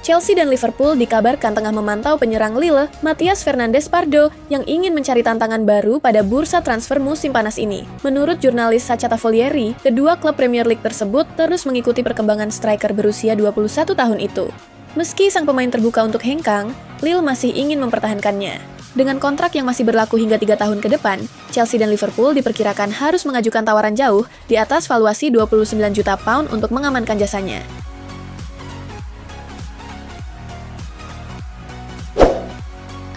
Chelsea dan Liverpool dikabarkan tengah memantau penyerang Lille, Matias Fernandes Pardo, yang ingin mencari tantangan baru pada bursa transfer musim panas ini. Menurut jurnalis Sacha Tavolieri, kedua klub Premier League tersebut terus mengikuti perkembangan striker berusia 21 tahun itu. Meski sang pemain terbuka untuk hengkang, Lille masih ingin mempertahankannya. Dengan kontrak yang masih berlaku hingga 3 tahun ke depan, Chelsea dan Liverpool diperkirakan harus mengajukan tawaran jauh di atas valuasi 29 juta pound untuk mengamankan jasanya.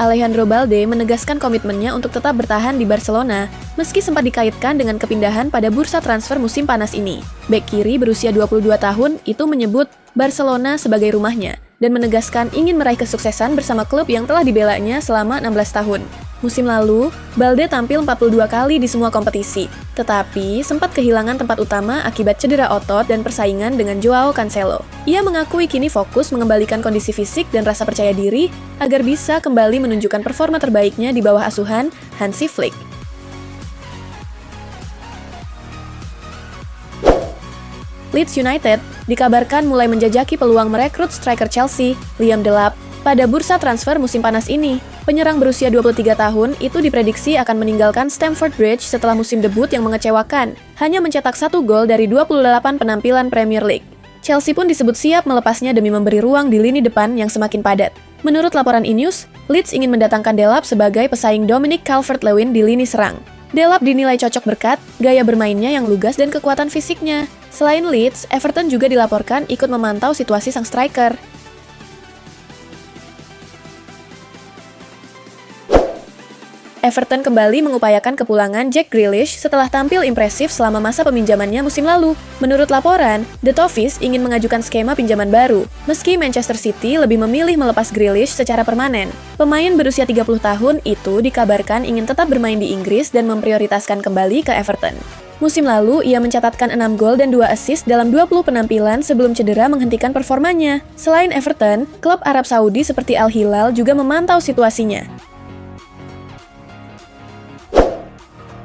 Alejandro Balde menegaskan komitmennya untuk tetap bertahan di Barcelona, meski sempat dikaitkan dengan kepindahan pada bursa transfer musim panas ini. Bek kiri berusia 22 tahun itu menyebut Barcelona sebagai rumahnya, dan menegaskan ingin meraih kesuksesan bersama klub yang telah dibelanya selama 16 tahun. Musim lalu, Balde tampil 42 kali di semua kompetisi, tetapi sempat kehilangan tempat utama akibat cedera otot dan persaingan dengan Joao Cancelo. Ia mengakui kini fokus mengembalikan kondisi fisik dan rasa percaya diri agar bisa kembali menunjukkan performa terbaiknya di bawah asuhan Hansi Flick. Leeds United dikabarkan mulai menjajaki peluang merekrut striker Chelsea, Liam Delap, pada bursa transfer musim panas ini. Penyerang berusia 23 tahun itu diprediksi akan meninggalkan Stamford Bridge setelah musim debut yang mengecewakan, hanya mencetak 1 gol dari 28 penampilan Premier League. Chelsea pun disebut siap melepasnya demi memberi ruang di lini depan yang semakin padat. Menurut laporan E-News, Leeds ingin mendatangkan Delap sebagai pesaing Dominic Calvert-Lewin di lini serang. Delap dinilai cocok berkat gaya bermainnya yang lugas dan kekuatan fisiknya. Selain Leeds, Everton juga dilaporkan ikut memantau situasi sang striker. Everton kembali mengupayakan kepulangan Jack Grealish setelah tampil impresif selama masa peminjamannya musim lalu. Menurut laporan, The Toffees ingin mengajukan skema pinjaman baru, meski Manchester City lebih memilih melepas Grealish secara permanen. Pemain berusia 30 tahun itu dikabarkan ingin tetap bermain di Inggris dan memprioritaskan kembali ke Everton. Musim lalu, ia mencatatkan 6 gol dan 2 assist dalam 20 penampilan sebelum cedera menghentikan performanya. Selain Everton, klub Arab Saudi seperti Al Hilal juga memantau situasinya.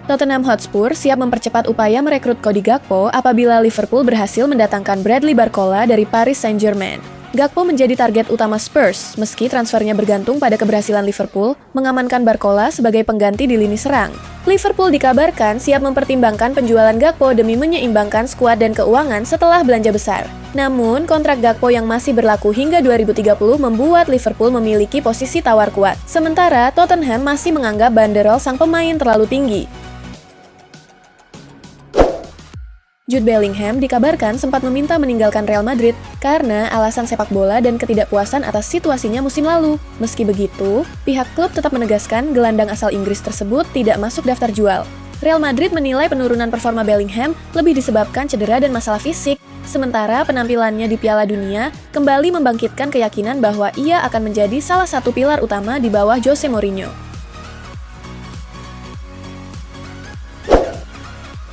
Tottenham Hotspur siap mempercepat upaya merekrut Cody Gakpo apabila Liverpool berhasil mendatangkan Bradley Barcola dari Paris Saint-Germain. Gakpo menjadi target utama Spurs, meski transfernya bergantung pada keberhasilan Liverpool mengamankan Barcola sebagai pengganti di lini serang. Liverpool dikabarkan siap mempertimbangkan penjualan Gakpo demi menyeimbangkan skuad dan keuangan setelah belanja besar. Namun, kontrak Gakpo yang masih berlaku hingga 2030 membuat Liverpool memiliki posisi tawar kuat. Sementara, Tottenham masih menganggap banderol sang pemain terlalu tinggi. Jude Bellingham dikabarkan sempat meminta meninggalkan Real Madrid karena alasan sepak bola dan ketidakpuasan atas situasinya musim lalu. Meski begitu, pihak klub tetap menegaskan gelandang asal Inggris tersebut tidak masuk daftar jual. Real Madrid menilai penurunan performa Bellingham lebih disebabkan cedera dan masalah fisik, sementara penampilannya di Piala Dunia kembali membangkitkan keyakinan bahwa ia akan menjadi salah satu pilar utama di bawah Jose Mourinho.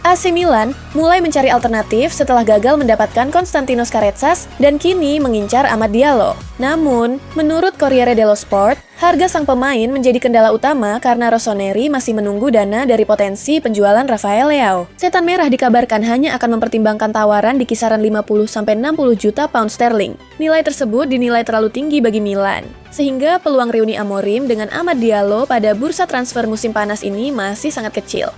AC Milan mulai mencari alternatif setelah gagal mendapatkan Konstantinos Karetzas dan kini mengincar Amad Diallo. Namun, menurut Corriere dello Sport, harga sang pemain menjadi kendala utama karena Rossoneri masih menunggu dana dari potensi penjualan Rafael Leao. Setan Merah dikabarkan hanya akan mempertimbangkan tawaran di kisaran 50-60 juta pound sterling. Nilai tersebut dinilai terlalu tinggi bagi Milan, sehingga peluang reuni Amorim dengan Amad Diallo pada bursa transfer musim panas ini masih sangat kecil.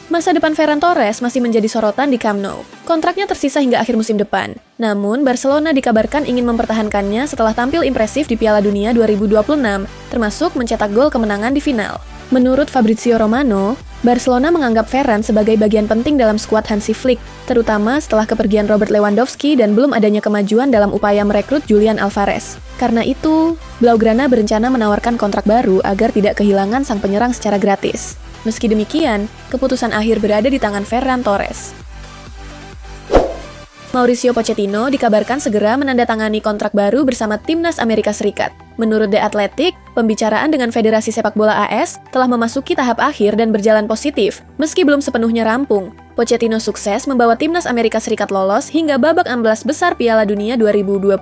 Masa depan Ferran Torres masih menjadi sorotan di Camp Nou. Kontraknya tersisa hingga akhir musim depan. Namun, Barcelona dikabarkan ingin mempertahankannya setelah tampil impresif di Piala Dunia 2026, termasuk mencetak gol kemenangan di final. Menurut Fabrizio Romano, Barcelona menganggap Ferran sebagai bagian penting dalam skuad Hansi Flick, terutama setelah kepergian Robert Lewandowski dan belum adanya kemajuan dalam upaya merekrut Julian Alvarez. Karena itu, Blaugrana berencana menawarkan kontrak baru agar tidak kehilangan sang penyerang secara gratis. Meski demikian, keputusan akhir berada di tangan Ferran Torres. Mauricio Pochettino dikabarkan segera menandatangani kontrak baru bersama timnas Amerika Serikat. Menurut The Athletic, pembicaraan dengan Federasi Sepak Bola AS telah memasuki tahap akhir dan berjalan positif, meski belum sepenuhnya rampung. Pochettino sukses membawa timnas Amerika Serikat lolos hingga babak 16 besar Piala Dunia 2026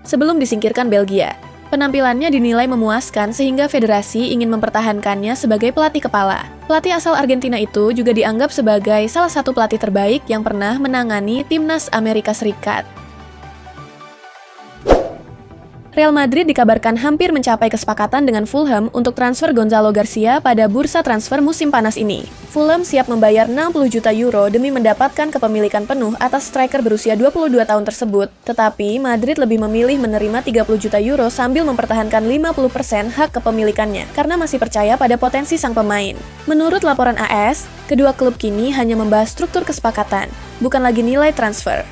sebelum disingkirkan Belgia. Penampilannya dinilai memuaskan sehingga federasi ingin mempertahankannya sebagai pelatih kepala. Pelatih asal Argentina itu juga dianggap sebagai salah satu pelatih terbaik yang pernah menangani timnas Amerika Serikat. Real Madrid dikabarkan hampir mencapai kesepakatan dengan Fulham untuk transfer Gonzalo Garcia pada bursa transfer musim panas ini. Fulham siap membayar 60 juta euro demi mendapatkan kepemilikan penuh atas striker berusia 22 tahun tersebut, tetapi Madrid lebih memilih menerima 30 juta euro sambil mempertahankan 50% hak kepemilikannya karena masih percaya pada potensi sang pemain. Menurut laporan AS, kedua klub kini hanya membahas struktur kesepakatan, bukan lagi nilai transfer.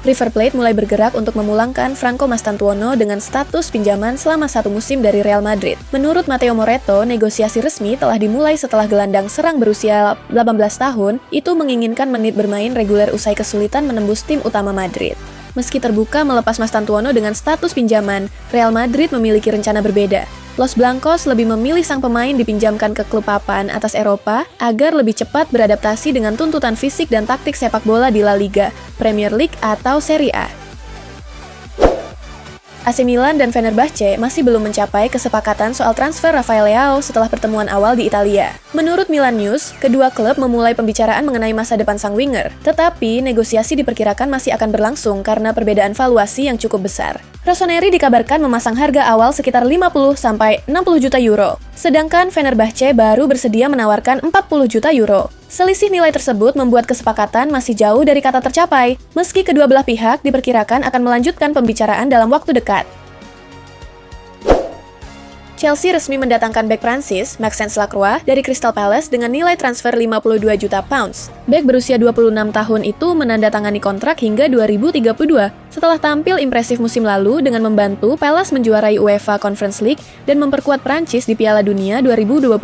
River Plate mulai bergerak untuk memulangkan Franco Mastantuono dengan status pinjaman selama 1 musim dari Real Madrid. Menurut Matteo Moretto, negosiasi resmi telah dimulai setelah gelandang serang berusia 18 tahun itu menginginkan menit bermain reguler usai kesulitan menembus tim utama Madrid. Meski terbuka melepas Mastantuono dengan status pinjaman, Real Madrid memiliki rencana berbeda. Los Blancos lebih memilih sang pemain dipinjamkan ke klub papan atas Eropa agar lebih cepat beradaptasi dengan tuntutan fisik dan taktik sepak bola di La Liga, Premier League atau Serie A. AC Milan dan Fenerbahce masih belum mencapai kesepakatan soal transfer Rafael Leao setelah pertemuan awal di Italia. Menurut Milan News, kedua klub memulai pembicaraan mengenai masa depan sang winger, tetapi negosiasi diperkirakan masih akan berlangsung karena perbedaan valuasi yang cukup besar. Rossoneri dikabarkan memasang harga awal sekitar 50-60 juta euro, sedangkan Fenerbahce baru bersedia menawarkan 40 juta euro. Selisih nilai tersebut membuat kesepakatan masih jauh dari kata tercapai, meski kedua belah pihak diperkirakan akan melanjutkan pembicaraan dalam waktu dekat. Chelsea resmi mendatangkan bek Prancis, Maxence Lacroix, dari Crystal Palace dengan nilai transfer 52 juta pounds. Bek berusia 26 tahun itu menandatangani kontrak hingga 2032, setelah tampil impresif musim lalu dengan membantu Palace menjuarai UEFA Conference League dan memperkuat Prancis di Piala Dunia 2026.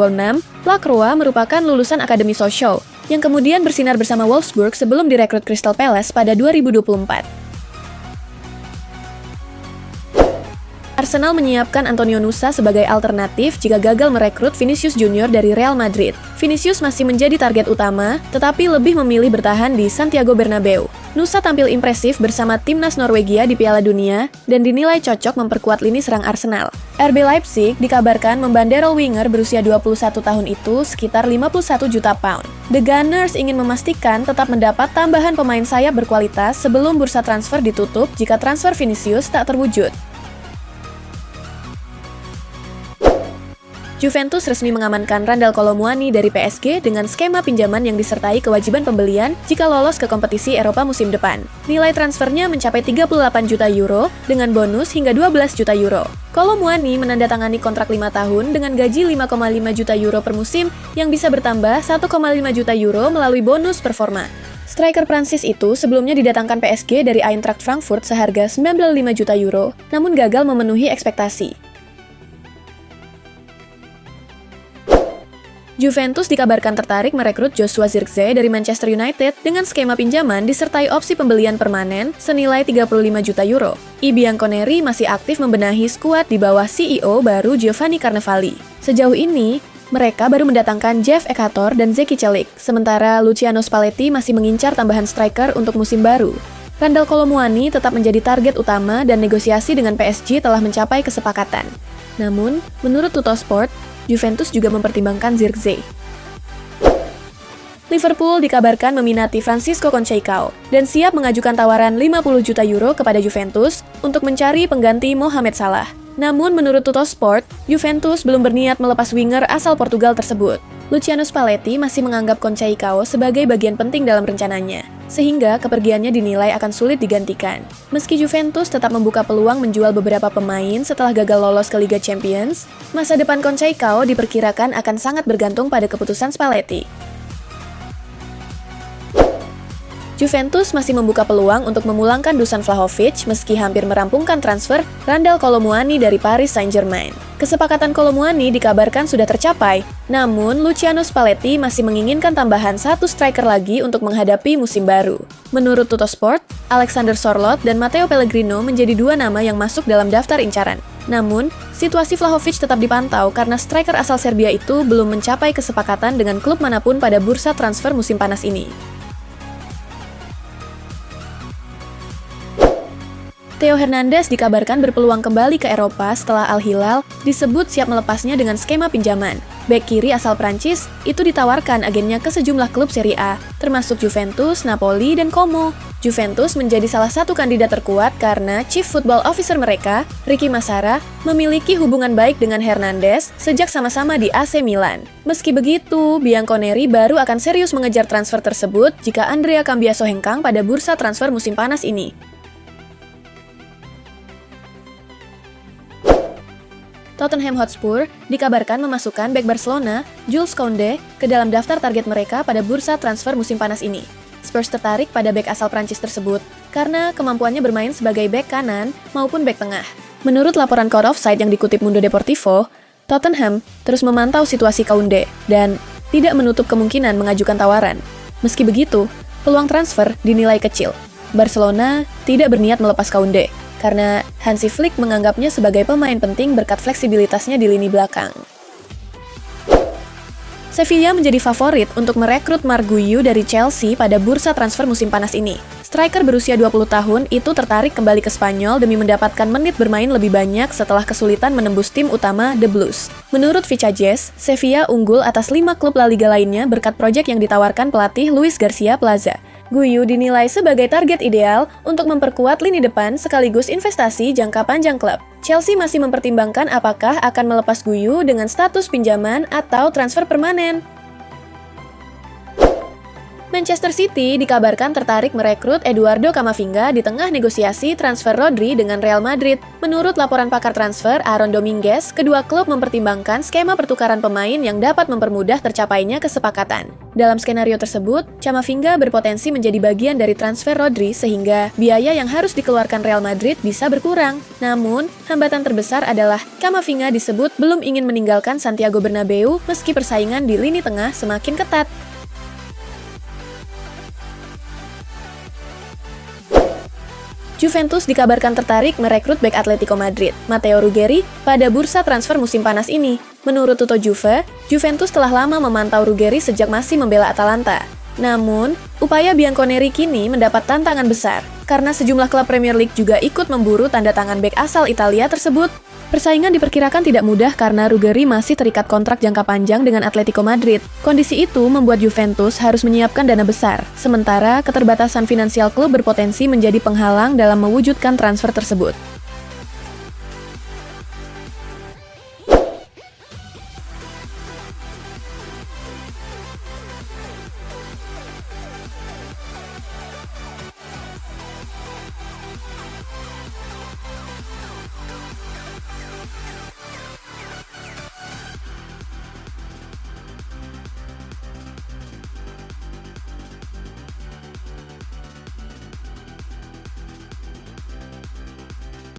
Lacroix merupakan lulusan Akademi Sochaux, yang kemudian bersinar bersama Wolfsburg sebelum direkrut Crystal Palace pada 2024. Arsenal menyiapkan Antonio Nusa sebagai alternatif jika gagal merekrut Vinicius Junior dari Real Madrid. Vinicius masih menjadi target utama, tetapi lebih memilih bertahan di Santiago Bernabeu. Nusa tampil impresif bersama timnas Norwegia di Piala Dunia dan dinilai cocok memperkuat lini serang Arsenal. RB Leipzig dikabarkan membanderol winger berusia 21 tahun itu sekitar 51 juta pound. The Gunners ingin memastikan tetap mendapat tambahan pemain sayap berkualitas sebelum bursa transfer ditutup jika transfer Vinicius tak terwujud. Juventus resmi mengamankan Randal Kolo Muani dari PSG dengan skema pinjaman yang disertai kewajiban pembelian jika lolos ke kompetisi Eropa musim depan. Nilai transfernya mencapai 38 juta euro dengan bonus hingga 12 juta euro. Kolo Muani menandatangani kontrak 5 tahun dengan gaji 5,5 juta euro per musim yang bisa bertambah 1,5 juta euro melalui bonus performa. Striker Prancis itu sebelumnya didatangkan PSG dari Eintracht Frankfurt seharga 95 juta euro, namun gagal memenuhi ekspektasi. Juventus dikabarkan tertarik merekrut Joshua Zirkzee dari Manchester United dengan skema pinjaman disertai opsi pembelian permanen senilai 35 juta euro. I Bianconeri masih aktif membenahi skuad di bawah CEO baru Giovanni Carnevali. Sejauh ini, mereka baru mendatangkan Jeff Ekator dan Zeki Celik, sementara Luciano Spalletti masih mengincar tambahan striker untuk musim baru. Randal Kolo Muani tetap menjadi target utama dan negosiasi dengan PSG telah mencapai kesepakatan. Namun, menurut Tuttosport, Juventus juga mempertimbangkan Zirkzee. Liverpool dikabarkan meminati Francisco Conceição dan siap mengajukan tawaran 50 juta euro kepada Juventus untuk mencari pengganti Mohamed Salah. Namun menurut Tuttosport, Juventus belum berniat melepas winger asal Portugal tersebut. Luciano Spalletti masih menganggap Conceição sebagai bagian penting dalam rencananya, sehingga kepergiannya dinilai akan sulit digantikan. Meski Juventus tetap membuka peluang menjual beberapa pemain setelah gagal lolos ke Liga Champions, masa depan Conceição diperkirakan akan sangat bergantung pada keputusan Spalletti. Juventus masih membuka peluang untuk memulangkan Dusan Vlahovic meski hampir merampungkan transfer Randal Kolo Muani dari Paris Saint-Germain. Kesepakatan Kolo Muani dikabarkan sudah tercapai, namun Luciano Spalletti masih menginginkan tambahan satu striker lagi untuk menghadapi musim baru. Menurut Tuttosport, Alexander Sorloth dan Matteo Pellegrino menjadi dua nama yang masuk dalam daftar incaran. Namun, situasi Vlahovic tetap dipantau karena striker asal Serbia itu belum mencapai kesepakatan dengan klub manapun pada bursa transfer musim panas ini. Theo Hernandez dikabarkan berpeluang kembali ke Eropa setelah Al Hilal disebut siap melepasnya dengan skema pinjaman. Bek kiri asal Prancis itu ditawarkan agennya ke sejumlah klub Serie A, termasuk Juventus, Napoli, dan Como. Juventus menjadi salah satu kandidat terkuat karena Chief Football Officer mereka, Ricky Massara, memiliki hubungan baik dengan Hernandez sejak sama-sama di AC Milan. Meski begitu, Bianconeri baru akan serius mengejar transfer tersebut jika Andrea Cambiaso hengkang pada bursa transfer musim panas ini. Tottenham Hotspur dikabarkan memasukkan bek Barcelona, Jules Koundé, ke dalam daftar target mereka pada bursa transfer musim panas ini. Spurs tertarik pada bek asal Prancis tersebut karena kemampuannya bermain sebagai bek kanan maupun bek tengah. Menurut laporan Code Offside yang dikutip Mundo Deportivo, Tottenham terus memantau situasi Koundé dan tidak menutup kemungkinan mengajukan tawaran. Meski begitu, peluang transfer dinilai kecil. Barcelona tidak berniat melepas Koundé karena Hansi Flick menganggapnya sebagai pemain penting berkat fleksibilitasnya di lini belakang. Sevilla menjadi favorit untuk merekrut Marc Guiu dari Chelsea pada bursa transfer musim panas ini. Striker berusia 20 tahun itu tertarik kembali ke Spanyol demi mendapatkan menit bermain lebih banyak setelah kesulitan menembus tim utama The Blues. Menurut Vichajes, Sevilla unggul atas 5 klub La Liga lainnya berkat proyek yang ditawarkan pelatih Luis Garcia Plaza. Guiu dinilai sebagai target ideal untuk memperkuat lini depan sekaligus investasi jangka panjang klub. Chelsea masih mempertimbangkan apakah akan melepas Guiu dengan status pinjaman atau transfer permanen. Manchester City dikabarkan tertarik merekrut Eduardo Camavinga di tengah negosiasi transfer Rodri dengan Real Madrid. Menurut laporan pakar transfer Aaron Dominguez, kedua klub mempertimbangkan skema pertukaran pemain yang dapat mempermudah tercapainya kesepakatan. Dalam skenario tersebut, Camavinga berpotensi menjadi bagian dari transfer Rodri sehingga biaya yang harus dikeluarkan Real Madrid bisa berkurang. Namun, hambatan terbesar adalah Camavinga disebut belum ingin meninggalkan Santiago Bernabeu meski persaingan di lini tengah semakin ketat. Juventus dikabarkan tertarik merekrut bek Atletico Madrid, Matteo Ruggeri, pada bursa transfer musim panas ini. Menurut Tutto Juve, Juventus telah lama memantau Ruggeri sejak masih membela Atalanta. Namun, upaya Bianconeri kini mendapat tantangan besar, karena sejumlah klub Premier League juga ikut memburu tanda tangan bek asal Italia tersebut. Persaingan diperkirakan tidak mudah karena Ruggeri masih terikat kontrak jangka panjang dengan Atletico Madrid. Kondisi itu membuat Juventus harus menyiapkan dana besar, sementara keterbatasan finansial klub berpotensi menjadi penghalang dalam mewujudkan transfer tersebut.